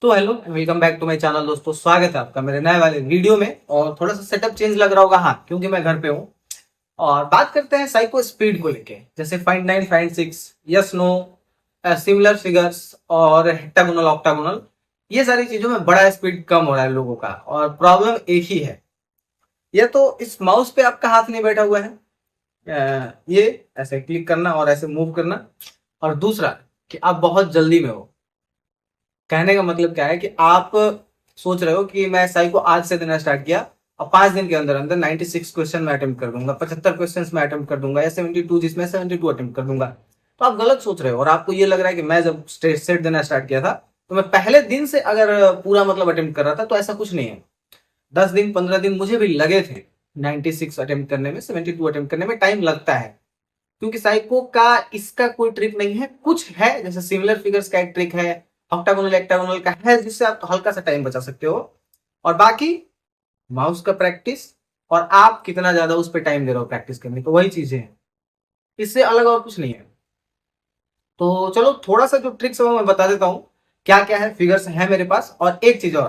तो hello, welcome back to my channel दोस्तों। स्वागत है आपका मेरे नए वाले वीडियो में। और थोड़ा सा सेटअप चेंज लग रहा होगा, हाँ, क्योंकि मैं घर पे हूँ। और बात करते हैं साइको स्पीड को लेके, जैसे find 9 find 6, yes no, similar figures और हेक्टागोनल ऑक्टागोनल। ये सारी चीजों में बड़ा स्पीड कम हो रहा है लोगों का, और प्रॉब्लम एक ही है। ये तो इस माउस पे आपका हाथ नहीं बैठा हुआ है। ये ऐसे क्लिक करना और ऐसे मूव करना। और दूसरा कि आप बहुत जल्दी में हो। कहने का मतलब क्या है कि आप सोच रहे हो कि मैं एसआई को आज से देना स्टार्ट किया और 5 दिन के अंदर अंदर 96 क्वेश्चन में अटेम्प्ट कर दूंगा, 75 क्वेश्चन में अटेम्प्ट कर दूंगा, या 72 जिसमें 72 अटेम्प्ट कर दूंगा। तो आप गलत सोच रहे हो, और आपको ये लग रहा है कि मैं जब सेट देना स्टार्ट किया था तो मैं पहले दिन से अगर पूरा मतलब अटेम्प्ट कर रहा था, तो ऐसा कुछ नहीं है। 10 दिन 15 दिन मुझे भी लगे थे 96 अटेम्प्ट करने में, 72 अटेम्प्ट करने में टाइम लगता है। क्योंकि साइको का इसका कोई ट्रिक नहीं है, कुछ है जैसे सिमिलर फिगर्स का एक ट्रिक है, ऑक्टागोनल एक्टागोनल का है, जिससे आप हल्का सा टाइम बचा सकते हो। और बाकी माउस का प्रैक्टिस, और आप कितना ज्यादा उस पर टाइम दे रहे हो प्रैक्टिस करने को, वही चीजें हैं। इससे अलग और कुछ नहीं है। तो चलो थोड़ा सा जो ट्रिक्स है वो मैं बता देता हूँ, क्या क्या है, फिगर्स है मेरे पास। और एक चीज और,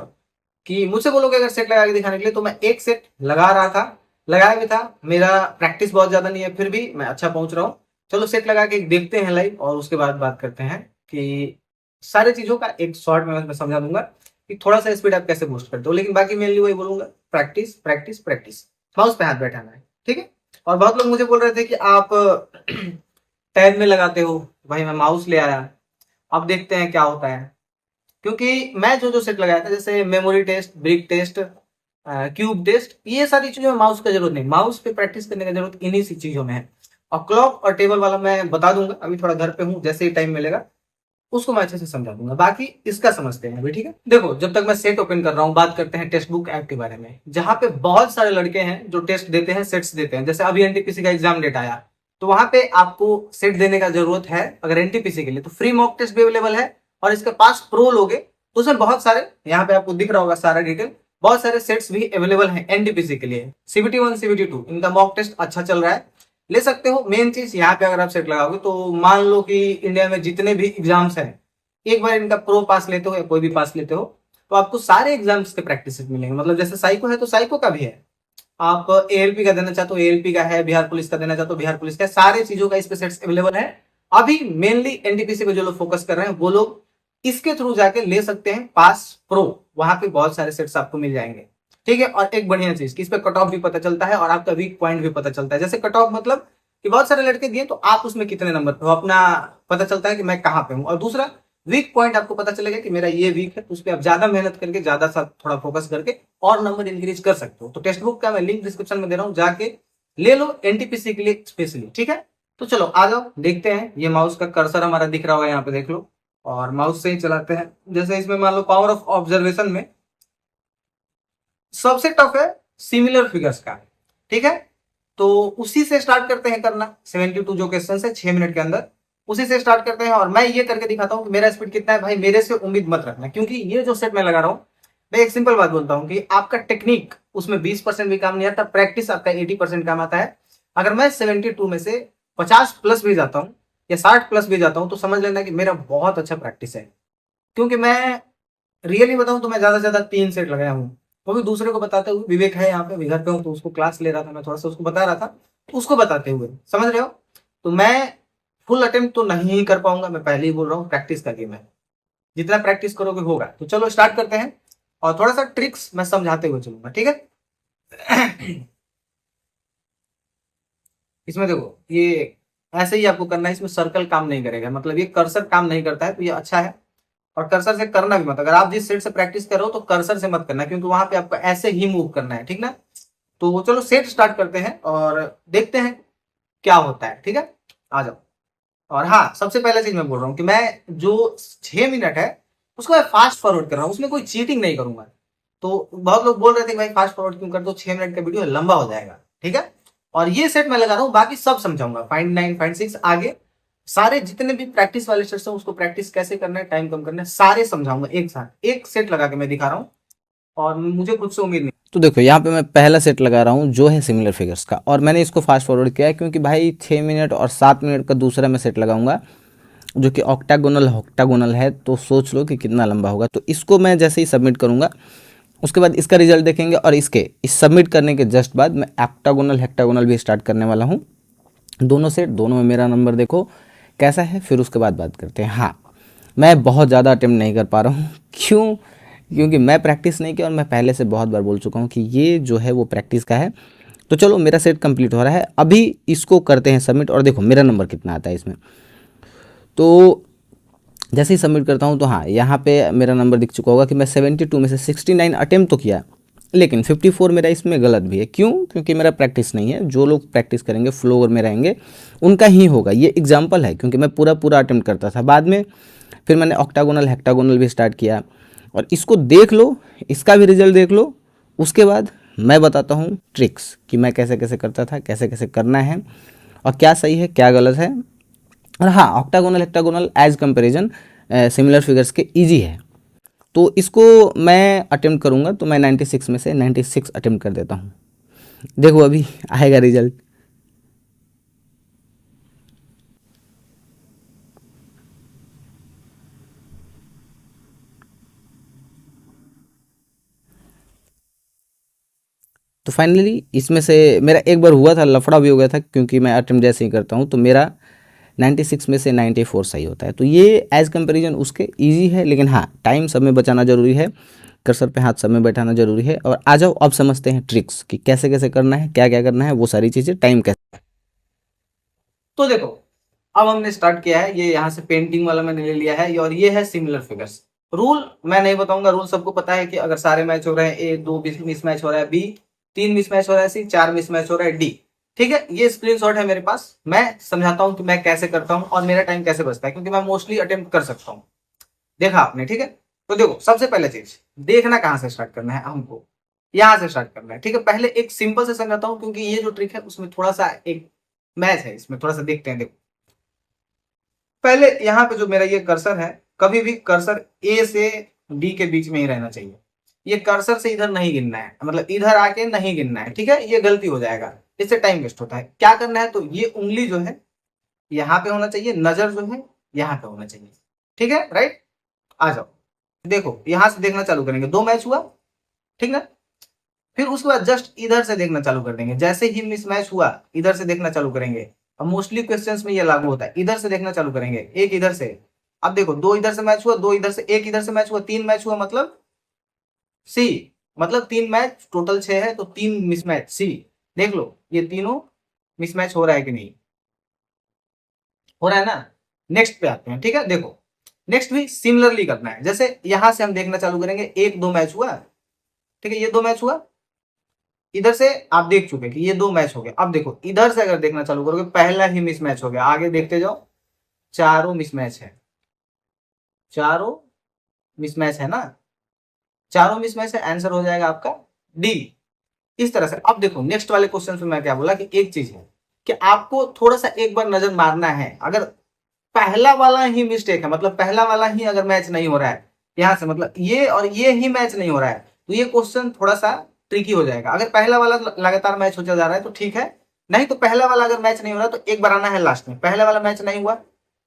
कि मुझसे बोलोगे अगर सेट लगा के दिखाने के लिए, तो मैं एक सेट लगा रहा था, लगाया भी था। मेरा प्रैक्टिस बहुत ज्यादा नहीं है, फिर भी मैं अच्छा पहुंच रहा हूँ। चलो सेट लगा के देखते हैं लाइव, और उसके बाद बात करते हैं कि सारी चीजों का एक शॉर्ट में मैं समझा दूंगा कि थोड़ा सा स्पीड आप कैसे बूस्ट करते हो। लेकिन बाकी मेनली वही बोलूंगा, प्रैक्टिस प्रैक्टिस प्रैक्टिस। माउस पे हाथ बैठाना है, ठीक है। और बहुत लोग मुझे बोल रहे थे कि आप टैब में लगाते हो। भाई मैं माउस ले आया, अब देखते हैं क्या होता है। क्योंकि मैं जो जो सेट लगाया था, जैसे memory test, brick test, cube test, ये सारी चीजों में माउस का जरूरत नहीं। माउस पे प्रैक्टिस करने का जरूरत इन्हीं सी चीजों में है। और क्लॉक और टेबल वाला मैं बता दूंगा, अभी थोड़ा घर पे हूँ, जैसे ही टाइम मिलेगा उसको मैं अच्छे से समझा दूंगा। बाकी इसका समझते हैं अभी, ठीक है। देखो, जब तक मैं सेट ओपन कर रहा हूँ, बात करते हैं टेक्स्ट बुक ऐप के बारे में, जहां पे बहुत सारे लड़के हैं जो टेस्ट देते हैं, सेट्स देते हैं। जैसे अभी एनटीपीसी का एग्जाम डेट आया, तो वहां पे आपको सेट देने का जरूरत है अगर एनटीपीसी के लिए, तो फ्री मॉक टेस्ट भी अवेलेबल है। और इसके पास प्रो लोगे तो उसमें बहुत सारे, यहाँ पे आपको दिख रहा होगा सारा डिटेल, बहुत सारे सेट्स भी अवेलेबल हैं एनटीपीसी के लिए। सीबीटी 1 सीबीटी 2 इनका मॉक टेस्ट अच्छा चल रहा है, ले सकते हो। मेन चीज यहाँ पे अगर आप सेट लगाओगे, तो मान लो कि इंडिया में जितने भी एग्जाम्स हैं, एक बार इनका प्रो पास लेते हो या कोई भी पास लेते हो, तो आपको सारे एग्जाम्स के प्रैक्टिस मिलेंगे। मतलब जैसे साइको है तो साइको का भी है, आप एएलपी का देना चाहते हो एएलपी का है, बिहार पुलिस का देना चाहते हो बिहार पुलिस का है, सारे चीजों का इस पे सेट्स अवेलेबल है। अभी मेनली एनटीपीसी पे जो लोग फोकस कर रहे हैं, वो लोग इसके थ्रू जाके ले सकते हैं पास प्रो। वहां पे बहुत सारे सेट्स आपको मिल जाएंगे, ठीक है। और एक बढ़िया चीज कि इस पे कट ऑफ भी पता चलता है, और आपका वीक पॉइंट भी पता चलता है। जैसे कट ऑफ मतलब कि बहुत सारे लड़के दिए, तो आप उसमें कितने नंबर पे हो, अपना पता चलता है कि मैं कहाँ पे हूँ। और दूसरा, वीक पॉइंट आपको पता चलेगा कि मेरा ये वीक है, उस पर आप ज्यादा मेहनत करके, ज्यादा सा थोड़ा फोकस करके और नंबर इंक्रीज कर सकते हो। तो टेक्स्ट बुक का मैं लिंक डिस्क्रिप्शन में दे रहा हूँ, जाके ले लो एनटीपीसी के लिए स्पेशली, ठीक है। तो चलो आ जाओ, देखते हैं। ये माउस का कर्सर हमारा दिख रहा होगा यहाँ पे, देख लो। और माउस से ही चलाते हैं। जैसे इसमें मान लो पावर ऑफ ऑब्जर्वेशन में सबसे टफ है सिमिलर फिगर्स का, ठीक है। तो उसी से स्टार्ट करते हैं करना। 72 जो क्वेश्चन है 6 मिनट के अंदर, उसी से स्टार्ट करते हैं। और मैं ये करके दिखाता हूँ कि मेरा स्पीड कितना है। भाई मेरे से उम्मीद मत रखना, क्योंकि ये जो सेट मैं लगा रहा हूँ, मैं एक सिंपल बात बोलता हूँ कि आपका टेक्निक उसमें 20% भी काम नहीं आता, प्रैक्टिस आपका 80% काम आता है। अगर मैं 72 में से 50 प्लस भी जाता हूँ या 60 प्लस भी जाता हूँ, तो समझ लेना कि मेरा बहुत अच्छा प्रैक्टिस है। क्योंकि मैं रियली बताऊं तो मैं ज्यादा से ज्यादा 3 सेट लगाया हूँ। वो भी दूसरे को बताते हुए, विवेक है यहाँ पे, अभी घर पे हूँ, तो उसको क्लास ले रहा था, मैं थोड़ा सा उसको बता रहा था, तो उसको बताते हुए, समझ रहे हो। तो मैं फुल अटेम्प्ट तो नहीं कर पाऊंगा, मैं पहले ही बोल रहा हूँ, प्रैक्टिस का गेम है। जितना प्रैक्टिस करोगे होगा। तो चलो स्टार्ट करते हैं, और थोड़ा सा ट्रिक्स मैं समझाते हुए चलूंगा, ठीक है। इसमें देखो, ये ऐसे ही आपको करना है, इसमें सर्कल काम नहीं करेगा, मतलब ये कर्सर काम नहीं करता है, तो ये अच्छा है। और कर्सर से करना भी मत, अगर आप जिस सेट से प्रैक्टिस कर रहे हो तो कर्सर से मत करना, क्योंकि वहां पे आपको ऐसे ही मूव करना है, ठीक ना। तो चलो सेट स्टार्ट करते हैं और देखते हैं क्या होता है, ठीक है। आ जाओ। और हाँ, सबसे पहला चीज मैं बोल रहा हूँ कि मैं जो 6 मिनट है उसको मैं फास्ट फॉरवर्ड कर रहा हूँ, उसमें कोई चीटिंग नहीं करूंगा। तो बहुत लोग बोल रहे थे कि भाई फास्ट फॉरवर्ड क्यों कर दो, 6 मिनट का वीडियो लंबा हो जाएगा, ठीक है। और ये सेट मैं लगा रहा हूँ, बाकी सब समझाऊंगा, फाइंड 9 फाइंड 6 आगे सारे जितने भी प्रैक्टिस वाले सेट्स हैं, उसको प्रैक्टिस कैसे करना है, टाइम कम करना है, सारे समझाऊंगा एक साथ, एक सेट लगा के मैं दिखा रहा हूँ। और मुझे खुद से उम्मीद नहीं। तो देखो यहाँ पे मैं पहला सेट लगा रहा हूँ जो है सिमिलर फिगर्स का, और मैंने इसको फास्ट फॉरवर्ड किया है क्योंकि भाई 6 मिनट और 7 मिनट का दूसरा मैं सेट लगाऊंगा, जो कि ऑक्टागोनल ऑक्टागोनल है, तो सोच लो कि कितना लंबा होगा। तो इसको मैं जैसे ही सबमिट करूँगा उसके बाद इसका रिजल्ट देखेंगे, और इस सबमिट करने के जस्ट बाद मैं ऑक्टागोनल हेक्टागोनल भी स्टार्ट करने वाला हूँ। दोनों सेट, दोनों में मेरा नंबर देखो कैसा है, फिर उसके बाद बात करते हैं। हाँ, मैं बहुत ज़्यादा अटेम्प्ट नहीं कर पा रहा हूँ। क्यों? क्योंकि मैं प्रैक्टिस नहीं किया, और मैं पहले से बहुत बार बोल चुका हूँ कि ये जो है वो प्रैक्टिस का है। तो चलो, मेरा सेट कंप्लीट हो रहा है, अभी इसको करते हैं सबमिट, और देखो मेरा नंबर कितना आता है इसमें। तो जैसे ही सबमिट करता हूँ तो हाँ, यहाँ पे मेरा नंबर दिख चुका होगा कि मैं 72 में से 69 अटेम्प्ट तो किया, लेकिन 54 मेरा इसमें गलत भी है। क्यों? क्योंकि मेरा प्रैक्टिस नहीं है। जो लोग प्रैक्टिस करेंगे, फ्लो में रहेंगे, उनका ही होगा। ये एग्जाम्पल है, क्योंकि मैं पूरा पूरा अटेम्प्ट करता था। बाद में फिर मैंने ऑक्टागोनल हेक्टागोनल भी स्टार्ट किया, और इसको देख लो, इसका भी रिजल्ट देख लो। उसके बाद मैं बताता हूँ ट्रिक्स कि मैं कैसे कैसे करता था, कैसे कैसे करना है, और क्या सही है क्या गलत है। और हाँ, octagonal hexagonal as comparison similar figures के इजी है। तो इसको मैं अटेम्प्ट करूँगा, तो मैं 96 में से 96 अटेम्प्ट कर देता हूँ। देखो अभी आएगा रिजल्ट। तो फाइनली इसमें से मेरा एक बार हुआ था, लफड़ा भी हो गया था, क्योंकि मैं अटेम्प्ट जैसे ही करता हूँ तो मेरा 96 में से 94 सही होता है। तो ये एज कंपेरिजन उसके इजी है, लेकिन हाँ, टाइम सब में बचाना जरूरी है, कर्सर पे हाथ सब में बैठाना जरूरी है। और आ जाओ, अब समझते हैं ट्रिक्स कि कैसे कैसे करना है, क्या क्या करना है, वो सारी चीज़ें टाइम कैसे। तो देखो, अब हमने स्टार्ट किया है, ये यहाँ से पेंटिंग वाला मैंने ले लिया है, और ये है सिमिलर फिगर्स। रूल मैं नहीं बताऊंगा, रूल सबको पता है कि अगर सारे मैच हो रहे हैं, ए 2 मिस मैच हो रहा है, बी 3 मिस मैच हो रहा है, सी 4 मिस मैच हो रहा है, डी। ठीक है, ये स्क्रीनशॉट है मेरे पास। मैं समझाता हूँ कि मैं कैसे करता हूँ और मेरा टाइम कैसे बचता है, क्योंकि मैं मोस्टली अटेम्प्ट कर सकता हूँ। देखा आपने? ठीक है। तो देखो, सबसे पहले चीज देखना कहाँ से स्टार्ट करना है, हमको यहाँ से स्टार्ट करना है। ठीक है, पहले एक सिंपल से समझाता हूँ, क्योंकि ये जो ट्रिक है उसमें थोड़ा सा एक मैच है, इसमें थोड़ा सा देखते हैं। देखो, पहले यहाँ पे जो मेरा ये कर्सर है, कभी भी कर्सर ए से डी के बीच में ही रहना चाहिए। ये कर्सर से इधर नहीं गिनना है, मतलब इधर आके नहीं गिनना है। ठीक है, ये गलती हो जाएगा, इससे टाइम वेस्ट होता है। क्या करना है, तो ये उंगली जो है यहाँ पे होना चाहिए, नजर जो है यहाँ पे होना चाहिए। ठीक है, राइट। आ जाओ, देखो यहां से देखना चालू करेंगे, 2 मैच हुआ, ठीक ना। फिर उसके बाद जस्ट इधर से देखना चालू कर देंगे, जैसे ही मिस मैच हुआ इधर से देखना चालू करेंगे। अब मोस्टली क्वेश्चंस में ये लागू होता है, इधर से देखना चालू करेंगे, एक इधर से। अब देखो, 2 इधर से मैच हुआ, 2 इधर से, एक इधर से मैच हुआ, 3 मैच हुआ, मतलब सी। मतलब 3 मैच टोटल 6 है, तो 3 मिसमैच सी। देख लो ये तीनों मिसमैच हो रहा है कि नहीं हो रहा है ना। नेक्स्ट पे आते हैं। ठीक है, देखो नेक्स्ट भी सिमिलरली करना है। जैसे यहां से हम देखना चालू करेंगे, 1 2 मैच हुआ, ठीक है, ये 2 मैच हुआ। इधर से आप देख चुके कि ये 2 मैच हो गए। अब देखो, इधर से अगर देखना चालू करोगे, पहला ही मिस मैच हो गया। आगे देखते जाओ, चारों मिसमैच है, चारों मिसमैच है ना, चारों मिसमैच है, आंसर हो जाएगा आपका डी। इस तरह से। अब देखो, नेक्स्ट वाले क्वेश्चन में मैं क्या बोला कि एक चीज है कि आपको थोड़ा सा एक बार नजर मारना है। अगर पहला वाला ही मिस्टेक है, मतलब पहला वाला ही अगर मैच नहीं हो रहा है यहां से, मतलब ये और ये ही मैच नहीं हो रहा है, तो ये क्वेश्चन थोड़ा सा ट्रिकी हो जाएगा। अगर पहला वाला लगातार मैच होता जा रहा है तो ठीक है, नहीं तो पहला वाला अगर मैच नहीं हो रहा तो एक बार आना है लास्ट में। पहला वाला मैच नहीं हुआ,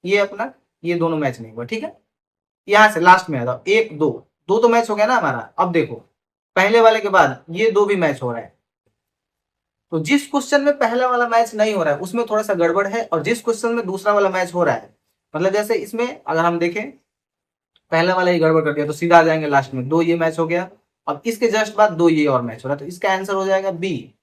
ये अपना ये दोनों मैच नहीं हुआ, ठीक है। यहां से लास्ट में आ जाओ, 1 2, 2 तो मैच हो गया ना हमारा। अब देखो, पहले वाले के बाद ये 2 भी मैच हो रहा है। तो जिस क्वेश्चन में पहला वाला मैच नहीं हो रहा है उसमें थोड़ा सा गड़बड़ है, और जिस क्वेश्चन में दूसरा वाला मैच हो रहा है, मतलब जैसे इसमें अगर हम देखें, पहला वाला ही गड़बड़ कर दिया तो सीधा आ जाएंगे लास्ट में, 2 ये मैच हो गया। अब इसके जस्ट बाद 2 ये और मैच हो रहा है, तो इसका आंसर हो जाएगा बी।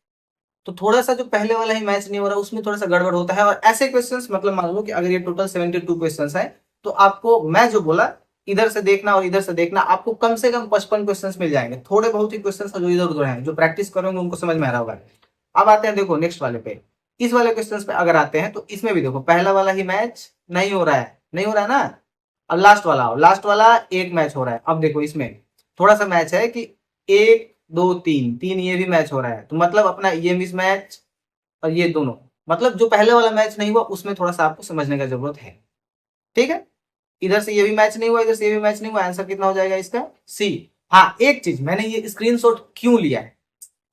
तो थोड़ा सा जो पहले वाला ही मैच नहीं हो रहा उसमें थोड़ा सा गड़बड़ होता है। और ऐसे क्वेश्चंस, मतलब मान लो कि अगर ये टोटल 72 क्वेश्चंस है, तो आपको मैं जो बोला इधर से देखना और इधर से देखना, आपको कम से कम 55 क्वेश्चंस मिल जाएंगे। थोड़े बहुत ही क्वेश्चंस जो इधर उधर हैं, जो प्रैक्टिस करेंगे उनको समझ में आ रहा होगा। अब आते हैं, देखो नेक्स्ट वाले पे, इस वाले क्वेश्चंस पे अगर आते हैं, तो इसमें भी देखो पहला वाला ही मैच नहीं हो रहा है, नहीं हो रहा है ना। अब लास्ट वाला हो, लास्ट वाला एक मैच हो रहा है। अब देखो इसमें थोड़ा सा मैच है कि 1 2 3, 3 ये भी मैच हो रहा है, तो मतलब अपना ये मिस मैच और ये दोनों, मतलब जो पहले वाला मैच नहीं हुआ उसमें थोड़ा सा आपको समझने का जरूरत है। ठीक है, इधर से ये भी मैच नहीं हुआ, इधर से ये भी मैच नहीं हुआ, आंसर कितना हो जाएगा इसका सी। हाँ, एक चीज, मैंने ये स्क्रीनशॉट क्यों लिया है,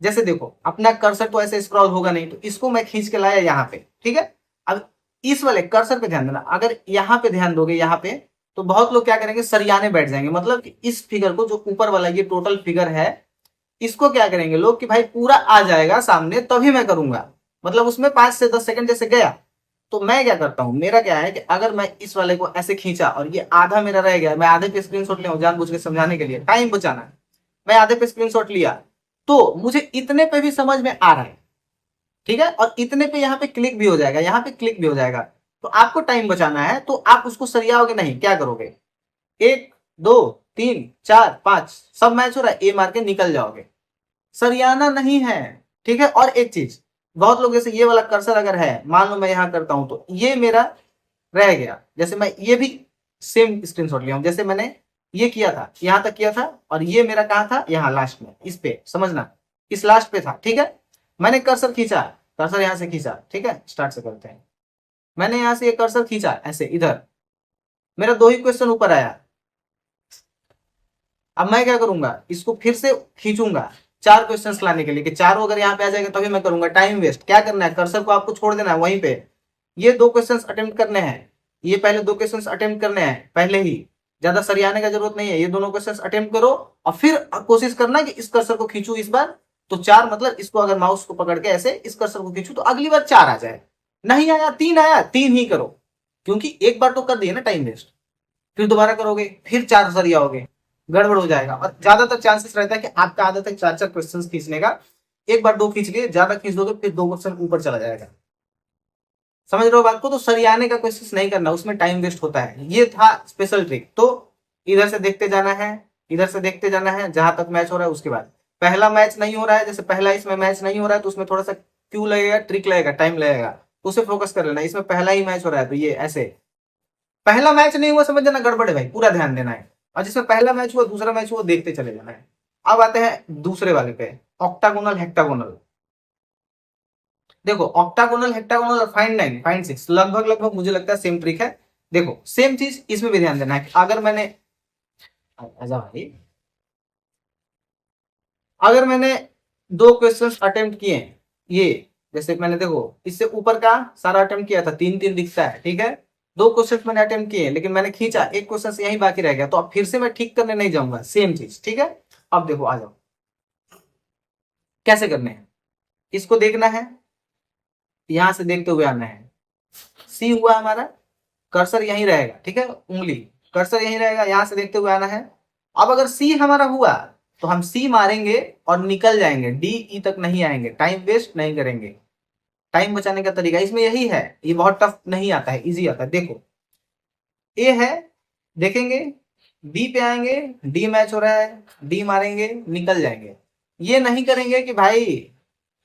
जैसे देखो अपना कर्सर तो ऐसे स्क्रॉल होगा नहीं, तो इसको मैं खींच के लाया यहाँ पे। ठीक है, अब इस वाले कर्सर पे ध्यान देना, अगर यहाँ पे ध्यान दोगे यहाँ पे, तो बहुत लोग क्या करेंगे, सरियाने बैठ जाएंगे। मतलब कि इस फिगर को, जो ऊपर वाला ये टोटल फिगर है, इसको क्या करेंगे लोग कि भाई पूरा आ जाएगा सामने तभी मैं करूंगा, मतलब उसमें 5 से 10 सेकंड जैसे गया। तो मैं क्या करता हूं, मेरा क्या है कि अगर मैं इस वाले को ऐसे खींचा और ये आधा मेरा रह गया, मैं आधे पे स्क्रीनशॉट ले जानबूझ के समझाने के लिए, टाइम बचाना है, मैं आधे पे स्क्रीनशॉट लिया, तो मुझे इतने पे भी समझ में आ रहा है, ठीक है, और इतने पे यहाँ पे क्लिक भी हो जाएगा, यहाँ पे क्लिक भी हो जाएगा। तो आपको टाइम बचाना है, तो आप उसको सरियाओगे नहीं, क्या करोगे, 1 2 3 4 5 सब मैच हो रहा है, ए मार के निकल जाओगे, सरियाना नहीं है, ठीक है। और एक चीज, बहुत लोग जैसे ये वाला कर्सर अगर है, मान लो मैं यहां करता हूं, तो ये मेरा रह गया, जैसे मैं ये भी सेम स्क्रीनशॉट लिया हूं, जैसे मैंने ये किया था, यहां तक किया था, और ये मेरा कहां था, यहां लास्ट में, इस पे समझना, इस लास्ट पे था, ठीक है। मैंने कर्सर खींचा, कर्सर यहां से खींचा, ठीक है, स्टार्ट से करते हैं। मैंने यहां से ये कर्सर खींचा ऐसे इधर, मेरा 2 ही क्वेश्चन ऊपर आया। अब मैं क्या करूंगा, इसको फिर से खींचूंगा 4 क्वेश्चंस लाने के लिए, कि चारों अगर यहाँ पे आ जाएगा तभी मैं करूंगा, टाइम वेस्ट। क्या करना है, कर्सर को आपको छोड़ देना है वहीं पे, ये 2 क्वेश्चंस अटेम्प्ट करने हैं, ये पहले 2 क्वेश्चंस अटेम्प्ट करने हैं पहले ही, ज्यादा सरियाने का जरूरत नहीं है, ये दोनों क्वेश्चंस अटेम्प्ट करो और फिर कोशिश करना कि इस कर्सर को खींचू इस बार, तो 4 मतलब इसको अगर माउस को पकड़ के ऐसे इस कर्सर को खींचू तो अगली बार 4 आ जाए, नहीं आया 3 आया, 3 ही करो, क्योंकि एक बार तो कर दिए ना टाइम वेस्ट, फिर दोबारा करोगे फिर 4 सरियाओगे, गड़बड़ हो जाएगा। और ज्यादातर चांसेस रहता है कि आपका आदत है 4 क्वेश्चन खींचने का, एक बार 2 खींच लिए, ज्यादा खींच दोगे फिर 2 क्वेश्चन ऊपर चला जाएगा, समझ रहे हो बात को। तो सरियाने का कोशिश नहीं करना, उसमें टाइम वेस्ट होता है, ये था स्पेशल ट्रिक। तो इधर से देखते जाना है, इधर से देखते जाना है, जहां तक मैच हो रहा है उसके बाद, पहला मैच नहीं हो रहा है, जैसे पहला इसमें मैच नहीं हो रहा है, तो उसमें थोड़ा सा क्यों लगेगा, ट्रिक लगेगा, टाइम लगेगा, तो उसे फोकस कर लेना। इसमें पहला ही मैच हो रहा है, तो ये ऐसे पहला मैच नहीं हुआ समझ जाना गड़बड़ है भाई, पूरा ध्यान देना है। और जिसमें पहला मैच हुआ दूसरा मैच हुआ देखते चले जाना है। अब आते हैं दूसरे वाले पे, ऑक्टागोनल हेक्टागोनल। देखो ऑक्टागोनल हेक्टागोनल और फाइंड 9 फाइंड 6 लगभग लगभग मुझे लगता है सेम ट्रिक है। देखो सेम चीज इसमें भी ध्यान देना है, अगर मैंने, आजा भाई, अगर मैंने 2 क्वेश्चंस अटेम्प्ट किए, ये जैसे मैंने देखो इससे ऊपर का सारा अटेम्प्ट किया था, 3 3 दिखता है, ठीक है, 2 क्वेश्चन मैंने अटेम्प्ट किए, लेकिन मैंने खींचा, एक क्वेश्चन यही बाकी रह गया, तो अब फिर से मैं ठीक करने नहीं जाऊंगा, सेम चीज, ठीक है। अब देखो आ जाओ, कैसे करने हैं, इसको देखना है, यहां से देखते हुए आना है, सी हुआ हमारा, कर्सर यहीं रहेगा, ठीक है, उंगली कर्सर यहीं रहेगा, यहां से देखते हुए आना है। अब अगर सी हमारा हुआ तो हम सी मारेंगे और निकल जाएंगे, डी ई तक नहीं आएंगे, टाइम वेस्ट नहीं करेंगे। टाइम बचाने का तरीका इसमें यही है, ये बहुत टफ नहीं आता है, इजी आता है। देखो ए है, देखेंगे, बी पे आएंगे, डी मैच हो रहा है, डी मारेंगे निकल जाएंगे। ये नहीं करेंगे कि भाई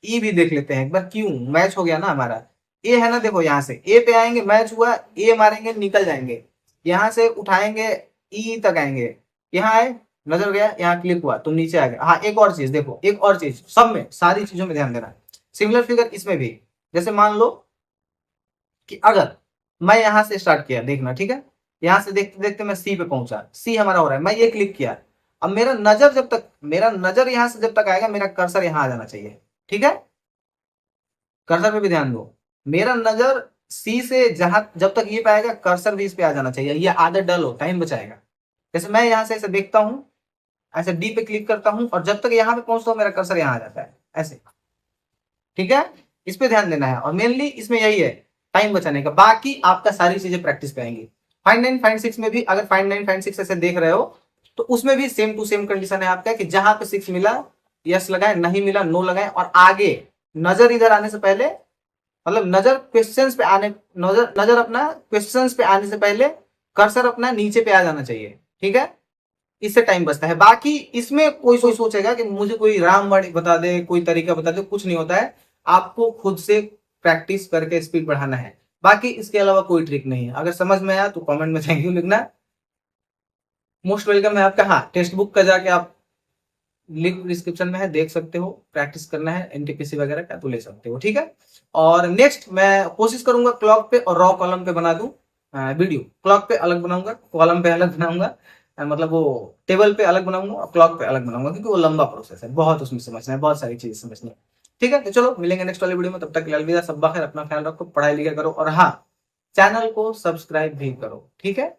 ई भी देख लेते हैं एक बार, क्यों, मैच हो गया ना हमारा, ए है ना, देखो यहां से ए पे आएंगे, मैच हुआ, ए मारेंगे निकल जाएंगे, यहां से उठाएंगे ई तक आएंगे, यहाँ आए, नजर गया, यहाँ क्लिक हुआ, तुम नीचे आ गए। हाँ एक और चीज देखो, एक और चीज, सब में सारी चीजों में ध्यान देना, सिमिलर फिगर इसमें भी, जैसे मान लो कि अगर मैं यहां से स्टार्ट किया, देखना ठीक है, यहां से देखते देखते मैं सी पे पहुंचा, सी हमारा हो रहा है, मैं ये क्लिक किया, अब मेरा नजर जब तक, मेरा नजर यहां से जब तक आएगा, मेरा कर्सर यहां आ जाना चाहिए, ठीक है, कर्सर पे भी ध्यान दो, मेरा नजर सी से जहां जब तक ये पे आएगा, कर्सर भी इस पे आ जाना चाहिए, ये आदत डालो, टाइम बचाएगा। जैसे मैं यहां से ऐसे देखता हूं, ऐसे डी पे क्लिक करता हूं, और जब तक यहां पे पहुंचता हूं मेरा कर्सर यहां आ जाता है ऐसे, ठीक है, इस पे ध्यान देना है। और मेनली इसमें यही है टाइम बचाने का, बाकी आपका सारी चीजें प्रैक्टिस पे आएंगी। फाइंड 9 फाइंड 6 में भी अगर फाइंड 9 फाइंड 6 ऐसे देख रहे हो, तो उसमें भी सेम टू सेम कंडीशन है आपका, कि जहां पे 6 मिला यस लगाए, नहीं मिला नो लगाए, और आगे नजर इधर आने से पहले, मतलब नजर क्वेश्चंस पे आने, नजर नजर अपना क्वेश्चंस पे आने से पहले कर्सर अपना नीचे पे आ जाना चाहिए, ठीक है, इससे टाइम बचता है। बाकी इसमें कोई सोचेगा कि मुझे कोई रामबाण बता दे, कोई तरीका बता दे, कुछ नहीं होता है, आपको खुद से प्रैक्टिस करके स्पीड बढ़ाना है, बाकी इसके अलावा कोई ट्रिक नहीं है। अगर समझ में आया तो कमेंट में थैंक यू लिखना, मोस्ट वेलकम है आपका। हाँ टेक्स्ट बुक का जाके आप लिंक डिस्क्रिप्शन में है, देख सकते हो, प्रैक्टिस करना है एनटीपीसी वगैरह का तो ले सकते हो, ठीक है। और नेक्स्ट मैं कोशिश करूंगा क्लॉक पे और रॉ कॉलम पे बना दूं वीडियो, क्लॉक पे अलग बनाऊंगा, कॉलम पे अलग बनाऊंगा, मतलब वो टेबल पे अलग बनाऊंगा और क्लॉक पे अलग बनाऊंगा, क्योंकि वो लंबा प्रोसेस है, बहुत उसमें समझना है, बहुत सारी चीजें समझनी है, ठीक है। तो चलो मिलेंगे नेक्स्ट वाली वीडियो में, तब तक के लिए अलविदा, सब खैर, अपना ख्याल रखो, पढ़ाई लिखा करो, और हाँ चैनल को सब्सक्राइब भी करो, ठीक है।